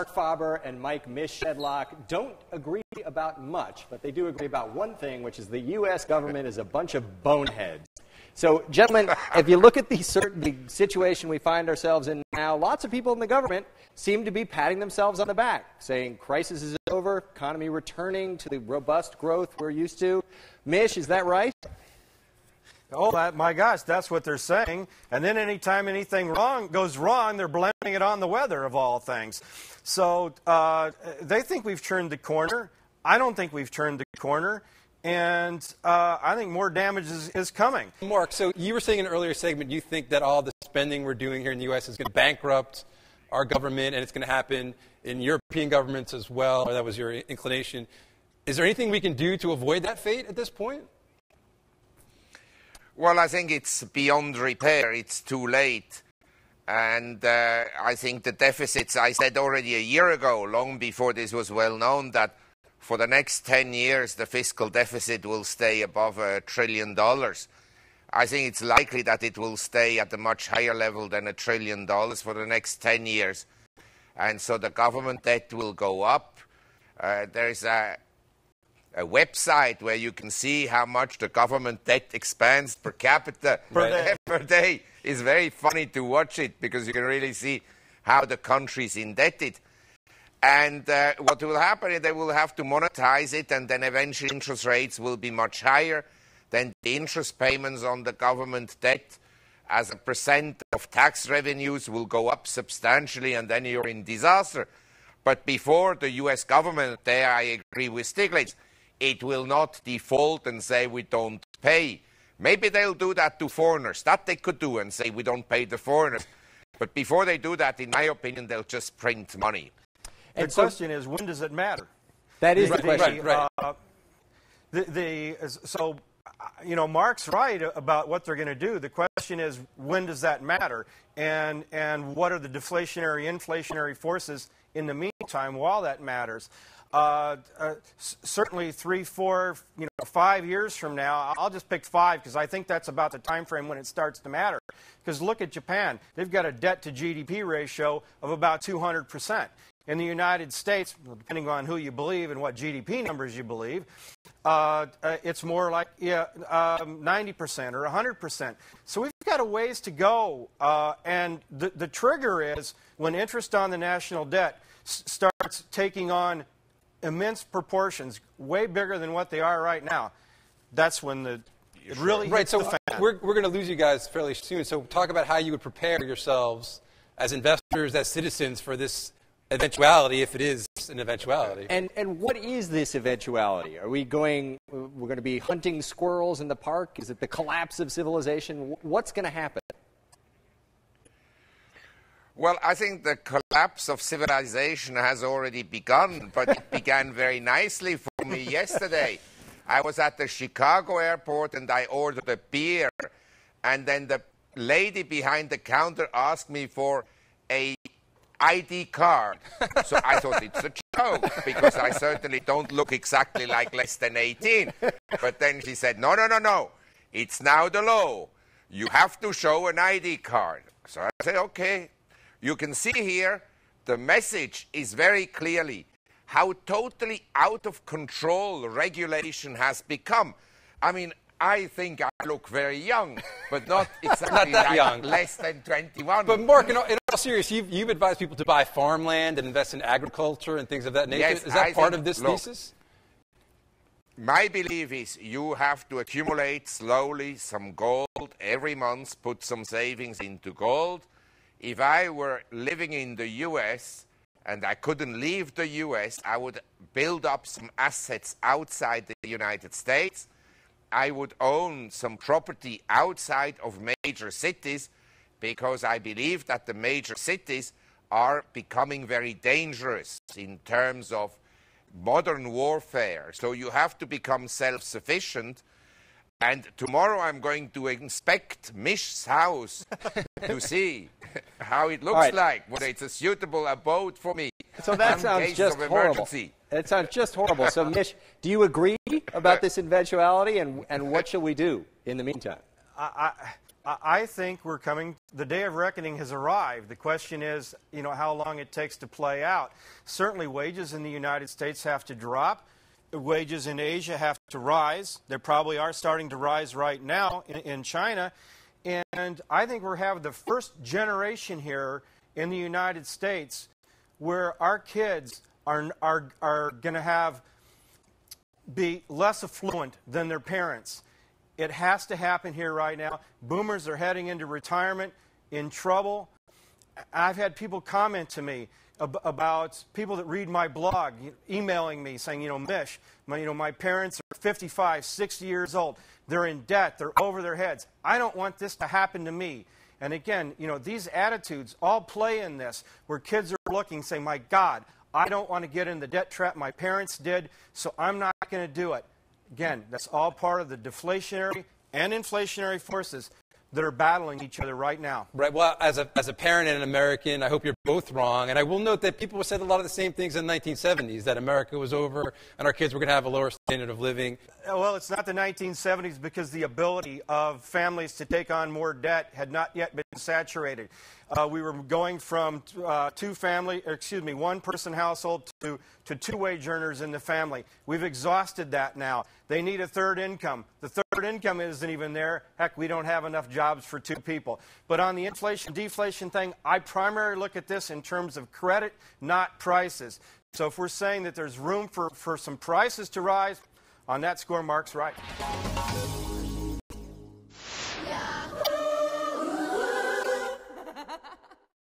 Marc Faber and Mike Mish Shedlock don't agree about much, but they do agree about one thing, which is the U.S. government is a bunch of boneheads. So, gentlemen, if you look at the situation we find ourselves in now, lots of people in the government seem to be patting themselves on the back, saying crisis is over, economy returning to the robust growth we're used to. Mish, is that right? Oh, my gosh, that's what they're saying. And then anytime anything goes wrong, they're blaming it on the weather, of all things. So they think we've turned the corner. I don't think we've turned the corner. And I think more damage is coming. Mark, so you were saying in an earlier segment you think that all the spending we're doing here in the U.S. is going to bankrupt our government, and it's going to happen in European governments as well, or that was your inclination. Is there anything we can do to avoid that fate at this point? Well, I think it's beyond repair. It's too late. And I think the deficits, I said already a year ago, long before this was well known, that for the next 10 years, the fiscal deficit will stay above $1 trillion. I think it's likely that it will stay at a much higher level than $1 trillion for the next 10 years. And so the government debt will go up. There's a website where you can see how much the government debt expands per capita per day. It's very funny to watch it because you can really see how the country is indebted. And what will happen is they will have to monetize it, and then eventually interest rates will be much higher. Then the interest payments on the government debt as a percent of tax revenues will go up substantially, and then you're in disaster. But before the U.S. government, there I agree with Stiglitz, it will not default and say we don't pay. Maybe they'll do that to foreigners. That they could do and say we don't pay the foreigners. But before they do that, in my opinion, they'll just print money. The question is, when does it matter? That is the question. So, you know, Mark's right about what they're going to do. The question is, when does that matter? And what are the deflationary, inflationary forces in the meantime while that matters? Certainly 3, 4, 5 years from now, I'll just pick 5 because I think that's about the time frame when it starts to matter. Because look at Japan. They've got a debt to GDP ratio of about 200%. In the United States, depending on who you believe and what GDP numbers you believe, it's more like 90% or 100%. So we've got a ways to go. And the trigger is when interest on the national debt starts taking on immense proportions, way bigger than what they are right now. That's when it really hits the fan. We're going to lose you guys fairly soon. So talk about how you would prepare yourselves as investors, as citizens for this eventuality, if it is an eventuality. And what is this eventuality? We're going to be hunting squirrels in the park? Is it the collapse of civilization? What's going to happen? Well, I think the collapse of civilization has already begun, but it began very nicely for me yesterday. I was at the Chicago airport and I ordered a beer, and then the lady behind the counter asked me for a ID card. So I thought it's a joke because I certainly don't look exactly like less than 18. But then she said, no, it's now the law. You have to show an ID card. So I said, okay. You can see here the message is very clearly how totally out of control regulation has become. I mean, I think I look very young, but not exactly not that young. Less than 21. But Mark, in all seriousness, you've advised people to buy farmland and invest in agriculture and things of that nature. Yes, is that part of this thesis? My belief is you have to accumulate slowly some gold every month, put some savings into gold. If I were living in the U.S. and I couldn't leave the U.S., I would build up some assets outside the United States. I would own some property outside of major cities because I believe that the major cities are becoming very dangerous in terms of modern warfare. So you have to become self-sufficient. And tomorrow I'm going to inspect Mish's house to see how it looks like, whether it's a suitable abode for me. So that sounds just horrible. That sounds just horrible. So, Mish, do you agree about this eventuality, and what shall we do in the meantime? I I think we're coming, the day of reckoning has arrived. The question is, how long it takes to play out. Certainly wages in the United States have to drop. Wages in Asia have to rise. They probably are starting to rise right now in China. And I think we're having the first generation here in the United States where our kids are going to be less affluent than their parents. It has to happen here right now. Boomers are heading into retirement, in trouble. I've had people comment to me about people that read my blog, emailing me saying, Mish, my parents are 55, 60 years old. They're in debt. They're over their heads. I don't want this to happen to me. And again, these attitudes all play in this, where kids are looking, saying, my God, I don't want to get in the debt trap my parents did, so I'm not going to do it. Again, that's all part of the deflationary and inflationary forces that are battling each other right now. Right. Well, as a parent and an American, I hope you're both wrong. And I will note that people said a lot of the same things in the 1970s, that America was over and our kids were going to have a lower standard of living. Well, it's not the 1970s because the ability of families to take on more debt had not yet been saturated. We were going from one-person household to two-wage earners in the family. We've exhausted that now. They need a third income. The third income isn't even there. Heck, we don't have enough jobs for two people. But on the inflation-deflation thing, I primarily look at this in terms of credit, not prices. So if we're saying that there's room for some prices to rise, on that score, Marc's right.